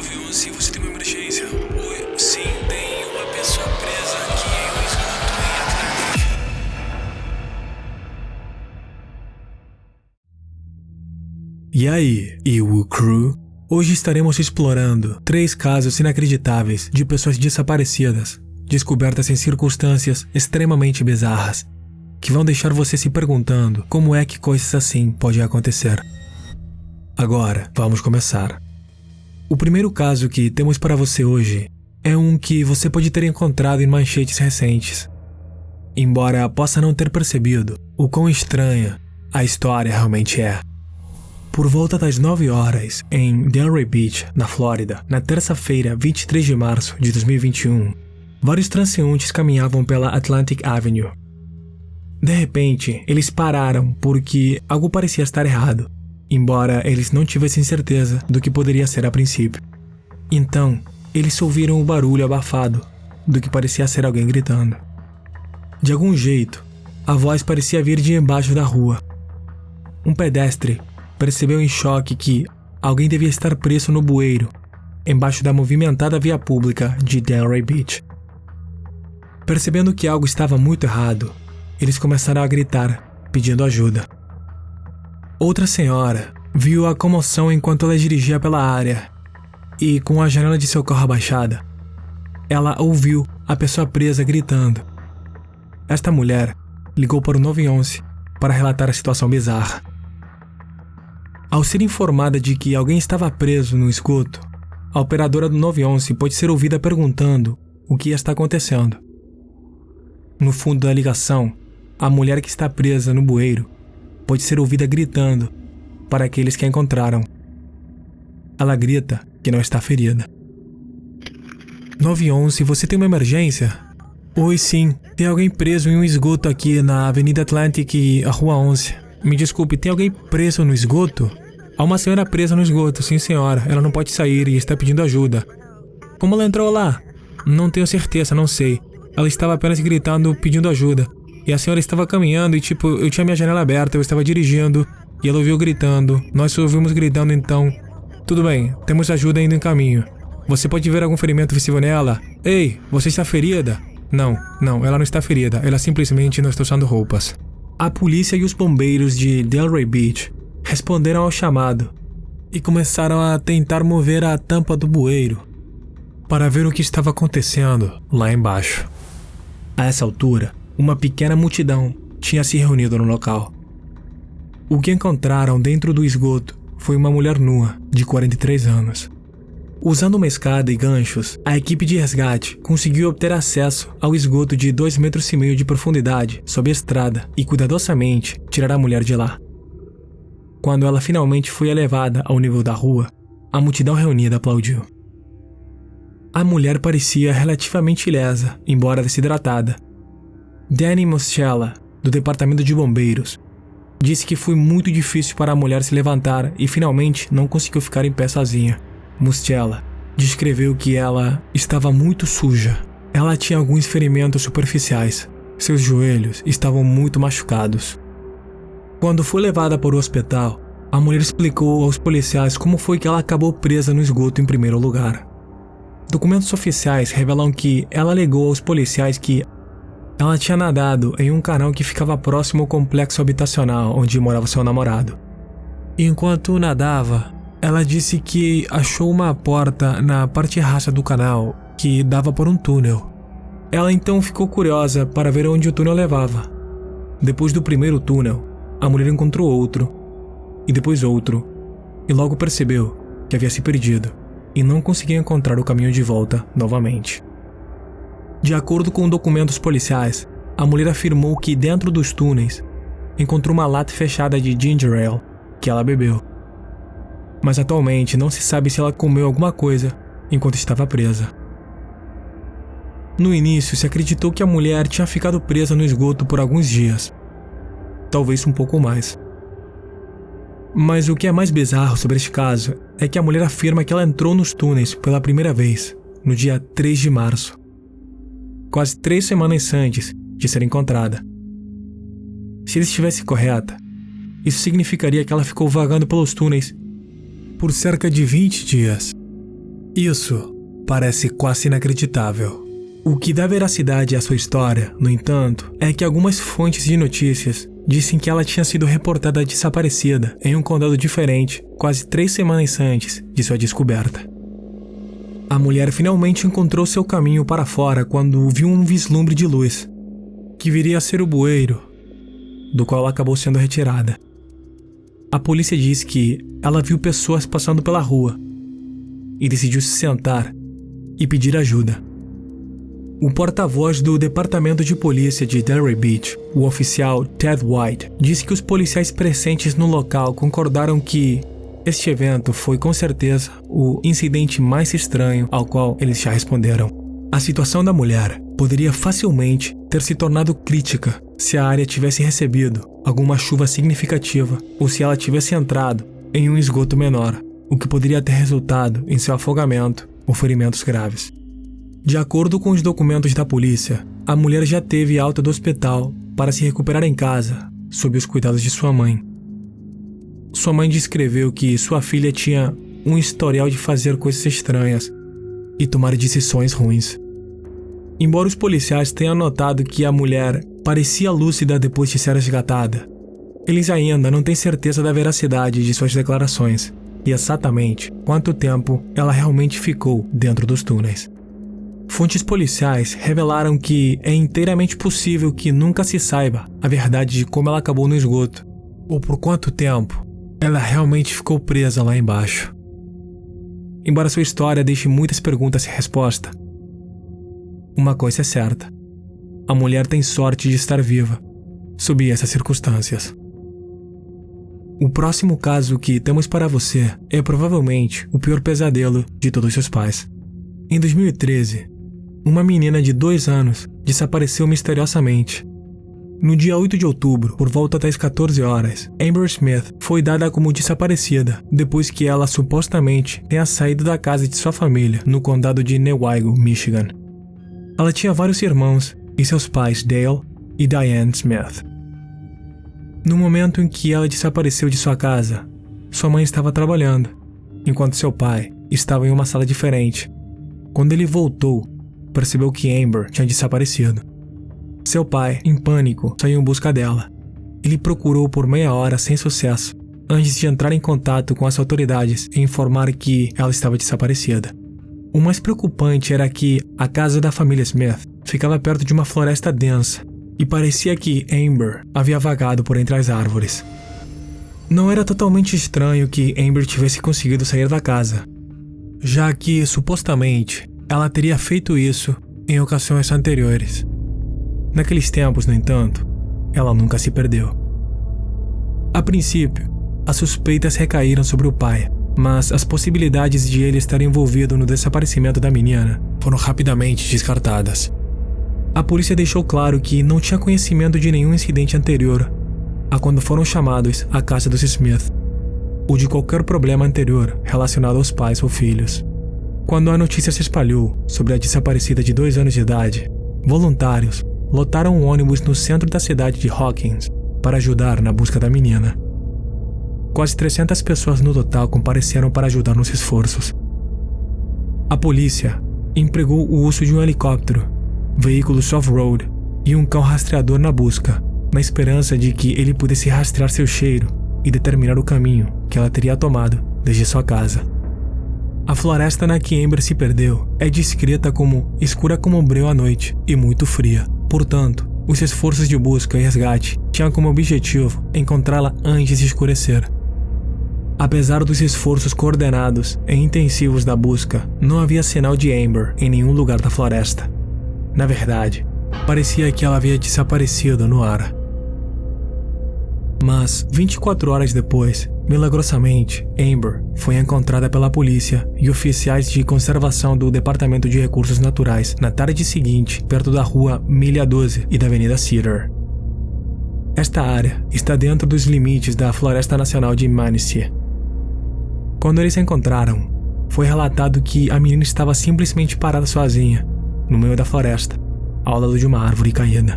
911, você tem uma emergência. Oi, sim, tem uma pessoa presa aqui em um esgoto em Atlantic. E aí, Iwu Crew? Hoje estaremos explorando 3 casos inacreditáveis de pessoas desaparecidas, descobertas em circunstâncias extremamente bizarras, que vão deixar você se perguntando como é que coisas assim podem acontecer. Agora, vamos começar. O primeiro caso que temos para você hoje é um que você pode ter encontrado em manchetes recentes. Embora possa não ter percebido o quão estranha a história realmente é. Por volta das 9 horas, em Delray Beach, na Flórida, na terça-feira, 23 de março de 2021, vários transeuntes caminhavam pela Atlantic Avenue. De repente, eles pararam porque algo parecia estar errado, embora eles não tivessem certeza do que poderia ser a princípio. Então, eles ouviram o barulho abafado do que parecia ser alguém gritando. De algum jeito, a voz parecia vir de embaixo da rua. Um pedestre percebeu em choque que alguém devia estar preso no bueiro, embaixo da movimentada via pública de Delray Beach. Percebendo que algo estava muito errado, eles começaram a gritar, pedindo ajuda. Outra senhora viu a comoção enquanto ela dirigia pela área e, com a janela de seu carro abaixada, ela ouviu a pessoa presa gritando. Esta mulher ligou para o 911 para relatar a situação bizarra. Ao ser informada de que alguém estava preso no esgoto, a operadora do 911 pode ser ouvida perguntando o que está acontecendo. No fundo da ligação, a mulher que está presa no bueiro pode ser ouvida gritando para aqueles que a encontraram. Ela grita que não está ferida. 911, você tem uma emergência? Oi, sim. Tem alguém preso em um esgoto aqui na Avenida Atlantic e a Rua 11. Me desculpe, tem alguém preso no esgoto? Há uma senhora presa no esgoto, sim senhora. Ela não pode sair e está pedindo ajuda. Como ela entrou lá? Não tenho certeza, não sei. Ela estava apenas gritando, pedindo ajuda. E a senhora estava caminhando e eu tinha minha janela aberta, eu estava dirigindo e ela ouviu gritando. Nós ouvimos gritando então. Tudo bem, temos ajuda ainda em caminho. Você pode ver algum ferimento visível nela? Ei, você está ferida? Não, ela não está ferida. Ela simplesmente não está usando roupas. A polícia e os bombeiros de Delray Beach responderam ao chamado e começaram a tentar mover a tampa do bueiro para ver o que estava acontecendo lá embaixo. A essa altura, uma pequena multidão tinha se reunido no local. O que encontraram dentro do esgoto foi uma mulher nua, de 43 anos. Usando uma escada e ganchos, a equipe de resgate conseguiu obter acesso ao esgoto de 2,5 metros de profundidade sob a estrada e cuidadosamente tirar a mulher de lá. Quando ela finalmente foi elevada ao nível da rua, a multidão reunida aplaudiu. A mulher parecia relativamente ilesa, embora desidratada. Danny Muschella, do departamento de bombeiros, disse que foi muito difícil para a mulher se levantar e finalmente não conseguiu ficar em pé sozinha. Muschella descreveu que ela estava muito suja. Ela tinha alguns ferimentos superficiais. Seus joelhos estavam muito machucados. Quando foi levada para o hospital, a mulher explicou aos policiais como foi que ela acabou presa no esgoto em primeiro lugar. Documentos oficiais revelam que ela alegou aos policiais que ela tinha nadado em um canal que ficava próximo ao complexo habitacional onde morava seu namorado. Enquanto nadava, ela disse que achou uma porta na parte rasa do canal que dava para um túnel. Ela então ficou curiosa para ver onde o túnel levava. Depois do primeiro túnel, a mulher encontrou outro, e depois outro, e logo percebeu que havia se perdido e não conseguia encontrar o caminho de volta novamente. De acordo com documentos policiais, a mulher afirmou que dentro dos túneis encontrou uma lata fechada de ginger ale que ela bebeu. Mas atualmente não se sabe se ela comeu alguma coisa enquanto estava presa. No início, se acreditou que a mulher tinha ficado presa no esgoto por alguns dias, talvez um pouco mais. Mas o que é mais bizarro sobre este caso é que a mulher afirma que ela entrou nos túneis pela primeira vez no dia 3 de março, quase 3 semanas antes de ser encontrada. Se ela estivesse correta, isso significaria que ela ficou vagando pelos túneis por cerca de 20 dias. Isso parece quase inacreditável. O que dá veracidade à sua história, no entanto, é que algumas fontes de notícias dizem que ela tinha sido reportada desaparecida em um condado diferente quase 3 semanas antes de sua descoberta. A mulher finalmente encontrou seu caminho para fora quando viu um vislumbre de luz, que viria a ser o bueiro, do qual ela acabou sendo retirada. A polícia diz que ela viu pessoas passando pela rua e decidiu se sentar e pedir ajuda. O porta-voz do Departamento de Polícia de Delray Beach, o oficial Ted White, disse que os policiais presentes no local concordaram que este evento foi com certeza o incidente mais estranho ao qual eles já responderam. A situação da mulher poderia facilmente ter se tornado crítica se a área tivesse recebido alguma chuva significativa ou se ela tivesse entrado em um esgoto menor, o que poderia ter resultado em seu afogamento ou ferimentos graves. De acordo com os documentos da polícia, a mulher já teve alta do hospital para se recuperar em casa, sob os cuidados de sua mãe. Sua mãe descreveu que sua filha tinha um historial de fazer coisas estranhas e tomar decisões ruins. Embora os policiais tenham notado que a mulher parecia lúcida depois de ser resgatada, eles ainda não têm certeza da veracidade de suas declarações e exatamente quanto tempo ela realmente ficou dentro dos túneis. Fontes policiais revelaram que é inteiramente possível que nunca se saiba a verdade de como ela acabou no esgoto, ou por quanto tempo ela realmente ficou presa lá embaixo. Embora sua história deixe muitas perguntas sem resposta, uma coisa é certa: a mulher tem sorte de estar viva, sob essas circunstâncias. O próximo caso que temos para você é provavelmente o pior pesadelo de todos seus pais. Em 2013, uma menina de 2 anos desapareceu misteriosamente. No dia 8 de outubro, por volta das 14 horas, Amber Smith foi dada como desaparecida depois que ela supostamente tenha saído da casa de sua família no condado de Newaygo, Michigan. Ela tinha vários irmãos e seus pais Dale e Diane Smith. No momento em que ela desapareceu de sua casa, sua mãe estava trabalhando, enquanto seu pai estava em uma sala diferente. Quando ele voltou, percebeu que Amber tinha desaparecido. Seu pai, em pânico, saiu em busca dela. Ele procurou por meia hora sem sucesso, antes de entrar em contato com as autoridades e informar que ela estava desaparecida. O mais preocupante era que a casa da família Smith ficava perto de uma floresta densa e parecia que Amber havia vagado por entre as árvores. Não era totalmente estranho que Amber tivesse conseguido sair da casa, já que, supostamente, ela teria feito isso em ocasiões anteriores. Naqueles tempos, no entanto, ela nunca se perdeu. A princípio, as suspeitas recaíram sobre o pai, mas as possibilidades de ele estar envolvido no desaparecimento da menina foram rapidamente descartadas. A polícia deixou claro que não tinha conhecimento de nenhum incidente anterior a quando foram chamados à casa dos Smith, ou de qualquer problema anterior relacionado aos pais ou filhos. Quando a notícia se espalhou sobre a desaparecida de 2 anos de idade, voluntários lotaram um ônibus no centro da cidade de Hawkins para ajudar na busca da menina. Quase 300 pessoas no total compareceram para ajudar nos esforços. A polícia empregou o uso de um helicóptero, veículos off-road e um cão rastreador na busca, na esperança de que ele pudesse rastrear seu cheiro e determinar o caminho que ela teria tomado desde sua casa. A floresta na que Amber se perdeu é descrita como escura como um breu à noite e muito fria. Portanto, os esforços de busca e resgate tinham como objetivo encontrá-la antes de escurecer. Apesar dos esforços coordenados e intensivos da busca, não havia sinal de Amber em nenhum lugar da floresta. Na verdade, parecia que ela havia desaparecido no ar. Mas, 24 horas depois, milagrosamente, Amber foi encontrada pela polícia e oficiais de conservação do Departamento de Recursos Naturais na tarde seguinte, perto da rua Milha 12 e da Avenida Cedar. Esta área está dentro dos limites da Floresta Nacional de Manistee. Quando eles a encontraram, foi relatado que a menina estava simplesmente parada sozinha, no meio da floresta, ao lado de uma árvore caída.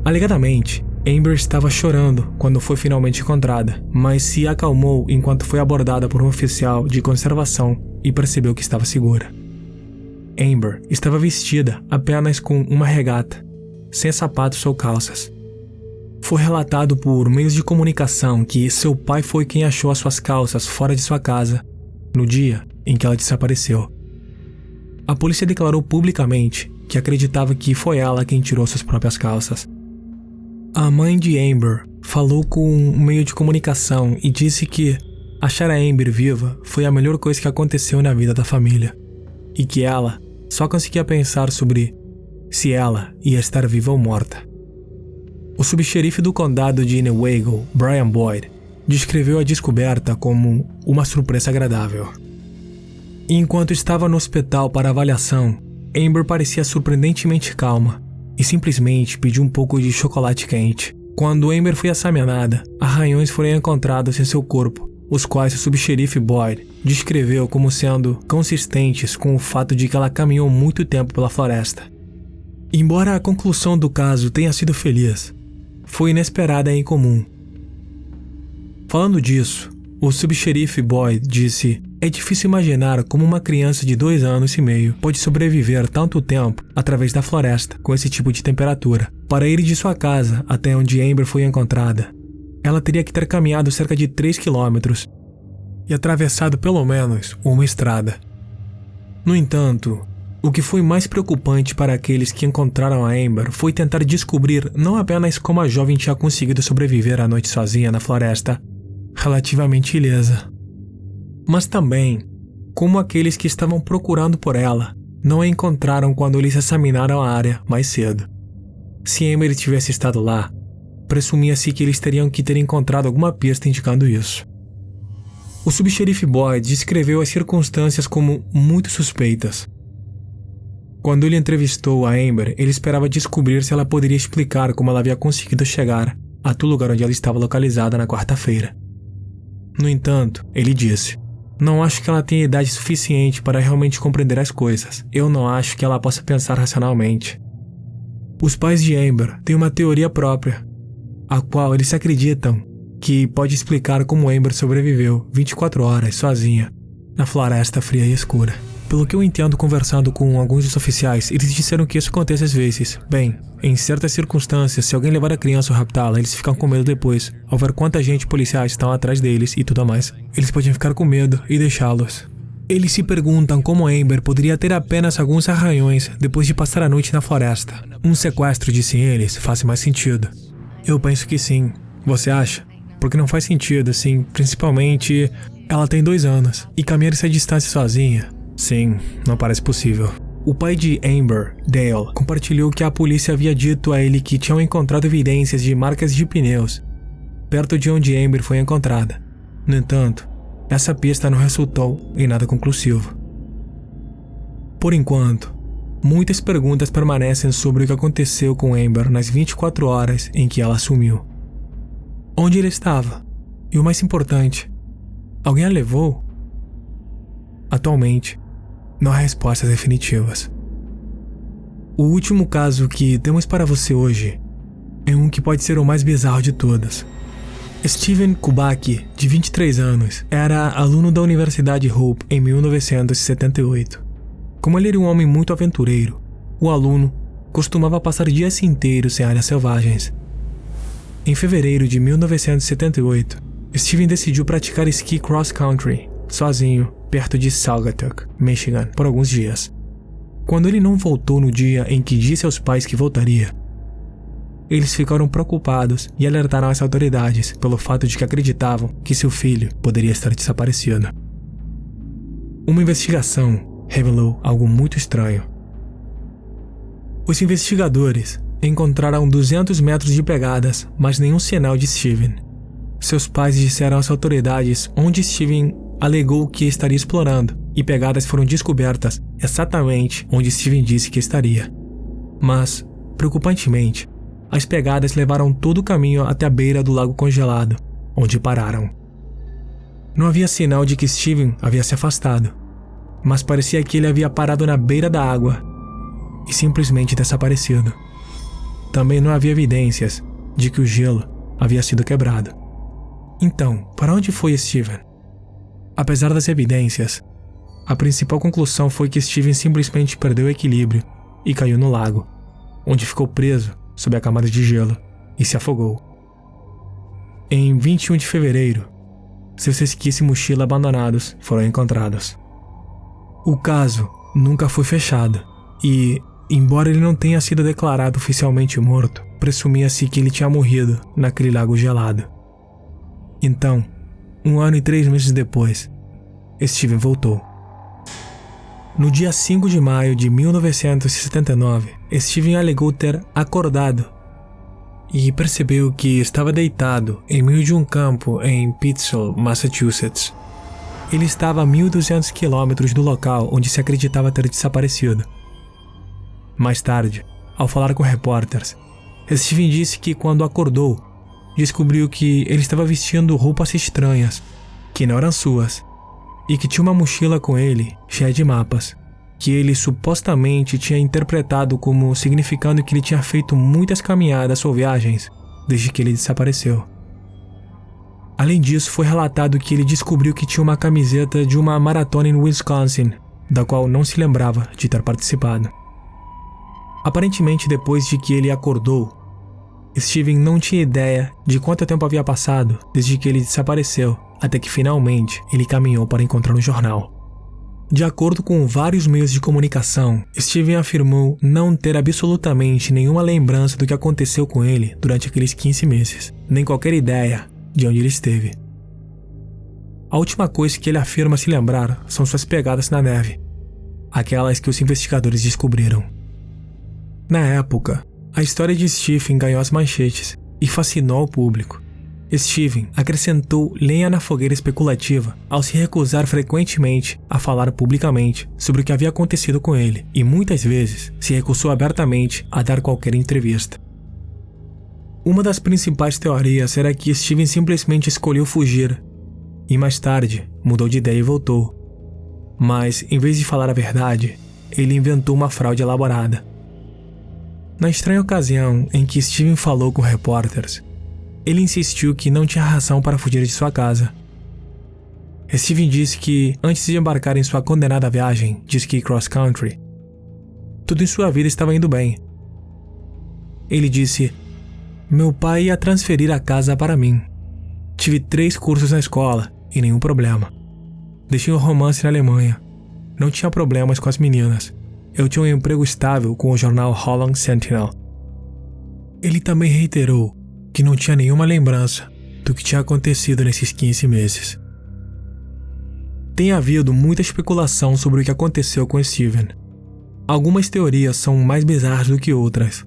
Alegadamente, Amber estava chorando quando foi finalmente encontrada, mas se acalmou enquanto foi abordada por um oficial de conservação e percebeu que estava segura. Amber estava vestida apenas com uma regata, sem sapatos ou calças. Foi relatado por meios de comunicação que seu pai foi quem achou as suas calças fora de sua casa no dia em que ela desapareceu. A polícia declarou publicamente que acreditava que foi ela quem tirou suas próprias calças. A mãe de Amber falou com um meio de comunicação e disse que achar a Amber viva foi a melhor coisa que aconteceu na vida da família, e que ela só conseguia pensar sobre se ela ia estar viva ou morta. O subxerife do condado de Newaygo, Brian Boyd, descreveu a descoberta como uma surpresa agradável. Enquanto estava no hospital para avaliação, Amber parecia surpreendentemente calma e simplesmente pediu um pouco de chocolate quente. Quando Amber foi examinada, arranhões foram encontrados em seu corpo, os quais o subxerife Boyd descreveu como sendo consistentes com o fato de que ela caminhou muito tempo pela floresta. Embora a conclusão do caso tenha sido feliz, foi inesperada e incomum. Falando disso, o subxerife Boyd disse: "É difícil imaginar como uma criança de 2 anos e meio pode sobreviver tanto tempo através da floresta com esse tipo de temperatura. Para ir de sua casa até onde Amber foi encontrada, ela teria que ter caminhado cerca de 3 quilômetros e atravessado pelo menos uma estrada." No entanto, o que foi mais preocupante para aqueles que encontraram a Amber foi tentar descobrir não apenas como a jovem tinha conseguido sobreviver à noite sozinha na floresta, relativamente ilesa, mas também como aqueles que estavam procurando por ela não a encontraram quando eles examinaram a área mais cedo. Se Amber tivesse estado lá, presumia-se que eles teriam que ter encontrado alguma pista indicando isso. O subxerife Boyd descreveu as circunstâncias como muito suspeitas. Quando ele entrevistou a Amber, ele esperava descobrir se ela poderia explicar como ela havia conseguido chegar até o lugar onde ela estava localizada na quarta-feira. No entanto, ele disse: "Não acho que ela tenha idade suficiente para realmente compreender as coisas. Eu não acho que ela possa pensar racionalmente." Os pais de Amber têm uma teoria própria, a qual eles acreditam que pode explicar como Amber sobreviveu 24 horas sozinha na floresta fria e escura. Pelo que eu entendo conversando com alguns dos oficiais, eles disseram que isso acontece às vezes. Bem, em certas circunstâncias, se alguém levar a criança ou raptá-la, eles ficam com medo depois, ao ver quanta gente policiais estão atrás deles e tudo mais. Eles podem ficar com medo e deixá-los. Eles se perguntam como Amber poderia ter apenas alguns arranhões depois de passar a noite na floresta. Um sequestro, dizem eles, faz mais sentido. Eu penso que sim. Você acha? Porque não faz sentido, assim, principalmente ela tem 2 anos e caminhar essa distância sozinha. Sim, não parece possível. O pai de Amber, Dale, compartilhou que a polícia havia dito a ele que tinham encontrado evidências de marcas de pneus perto de onde Amber foi encontrada. No entanto, essa pista não resultou em nada conclusivo. Por enquanto, muitas perguntas permanecem sobre o que aconteceu com Amber nas 24 horas em que ela sumiu. Onde ele estava? E o mais importante, alguém a levou? Atualmente, não há respostas definitivas. O último caso que temos para você hoje é um que pode ser o mais bizarro de todos. Steven Kubacki, de 23 anos, era aluno da Universidade Hope em 1978. Como ele era um homem muito aventureiro, o aluno costumava passar dias inteiros em áreas selvagens. Em fevereiro de 1978, Steven decidiu praticar esqui cross-country, sozinho, perto de Saugatuck, Michigan, por alguns dias. Quando ele não voltou no dia em que disse aos pais que voltaria, eles ficaram preocupados e alertaram as autoridades pelo fato de que acreditavam que seu filho poderia estar desaparecido. Uma investigação revelou algo muito estranho. Os investigadores encontraram 200 metros de pegadas, mas nenhum sinal de Steven. Seus pais disseram às autoridades onde Steven alegou que estaria explorando, e pegadas foram descobertas exatamente onde Steven disse que estaria. Mas, preocupantemente, as pegadas levaram todo o caminho até a beira do lago congelado, onde pararam. Não havia sinal de que Steven havia se afastado, mas parecia que ele havia parado na beira da água e simplesmente desaparecido. Também não havia evidências de que o gelo havia sido quebrado. Então, para onde foi Steven? Apesar das evidências, a principal conclusão foi que Steven simplesmente perdeu o equilíbrio e caiu no lago, onde ficou preso sob a camada de gelo e se afogou. Em 21 de fevereiro, seus esquis e mochila abandonados foram encontrados. O caso nunca foi fechado e, embora ele não tenha sido declarado oficialmente morto, presumia-se que ele tinha morrido naquele lago gelado. Então, 1 ano e 3 meses depois, Steven voltou. No dia 5 de maio de 1979, Steven alegou ter acordado e percebeu que estava deitado em meio de um campo em Pittsfield, Massachusetts. Ele estava a 1.200 quilômetros do local onde se acreditava ter desaparecido. Mais tarde, ao falar com repórteres, Steven disse que quando acordou, descobriu que ele estava vestindo roupas estranhas, que não eram suas, e que tinha uma mochila com ele cheia de mapas, que ele supostamente tinha interpretado como significando que ele tinha feito muitas caminhadas ou viagens desde que ele desapareceu. Além disso, foi relatado que ele descobriu que tinha uma camiseta de uma maratona em Wisconsin, da qual não se lembrava de ter participado. Aparentemente, depois de que ele acordou, Steven não tinha ideia de quanto tempo havia passado desde que ele desapareceu, até que finalmente ele caminhou para encontrar um jornal. De acordo com vários meios de comunicação, Steven afirmou não ter absolutamente nenhuma lembrança do que aconteceu com ele durante aqueles 15 meses, nem qualquer ideia de onde ele esteve. A última coisa que ele afirma se lembrar são suas pegadas na neve, aquelas que os investigadores descobriram. Na época, a história de Steven ganhou as manchetes e fascinou o público. Steven acrescentou lenha na fogueira especulativa ao se recusar frequentemente a falar publicamente sobre o que havia acontecido com ele e muitas vezes se recusou abertamente a dar qualquer entrevista. Uma das principais teorias era que Steven simplesmente escolheu fugir e mais tarde mudou de ideia e voltou. Mas, em vez de falar a verdade, ele inventou uma fraude elaborada. Na estranha ocasião em que Steven falou com repórteres, ele insistiu que não tinha razão para fugir de sua casa. Steven disse que, antes de embarcar em sua condenada viagem de ski cross-country, tudo em sua vida estava indo bem. Ele disse: "Meu pai ia transferir a casa para mim. Tive 3 cursos na escola e nenhum problema. Deixei um romance na Alemanha. Não tinha problemas com as meninas. Eu tinha um emprego estável com o jornal Holland Sentinel." Ele também reiterou que não tinha nenhuma lembrança do que tinha acontecido nesses 15 meses. Tem havido muita especulação sobre o que aconteceu com Steven. Algumas teorias são mais bizarras do que outras.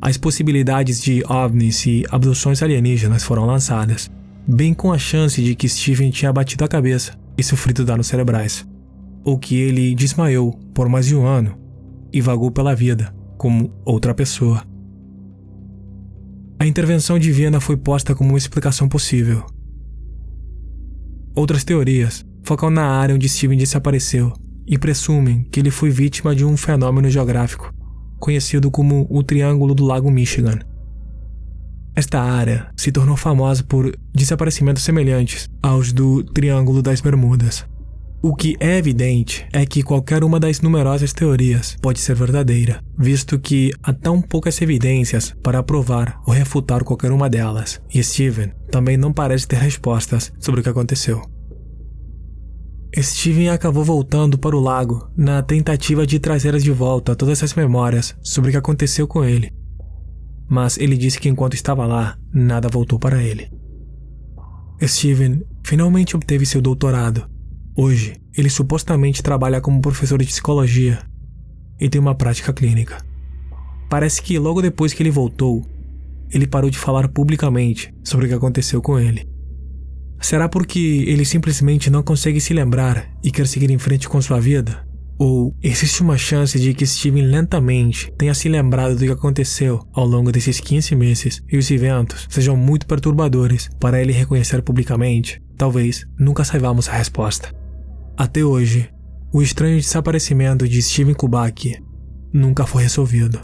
As possibilidades de OVNIs e abduções alienígenas foram lançadas, bem com a chance de que Steven tinha batido a cabeça e sofrido danos cerebrais, ou que ele desmaiou por mais de 1 ano e vagou pela vida como outra pessoa. A intervenção divina foi posta como uma explicação possível. Outras teorias focam na área onde Steven desapareceu e presumem que ele foi vítima de um fenômeno geográfico, conhecido como o Triângulo do Lago Michigan. Esta área se tornou famosa por desaparecimentos semelhantes aos do Triângulo das Bermudas. O que é evidente é que qualquer uma das numerosas teorias pode ser verdadeira, visto que há tão poucas evidências para provar ou refutar qualquer uma delas, e Steven também não parece ter respostas sobre o que aconteceu. Steven acabou voltando para o lago na tentativa de trazer de volta todas as memórias sobre o que aconteceu com ele, mas ele disse que enquanto estava lá, nada voltou para ele. Steven finalmente obteve seu doutorado. Hoje, ele supostamente trabalha como professor de psicologia e tem uma prática clínica. Parece que logo depois que ele voltou, ele parou de falar publicamente sobre o que aconteceu com ele. Será porque ele simplesmente não consegue se lembrar e quer seguir em frente com sua vida? Ou existe uma chance de que Steven lentamente tenha se lembrado do que aconteceu ao longo desses 15 meses e os eventos sejam muito perturbadores para ele reconhecer publicamente? Talvez nunca saibamos a resposta. Até hoje, o estranho desaparecimento de Steven Kubacki nunca foi resolvido.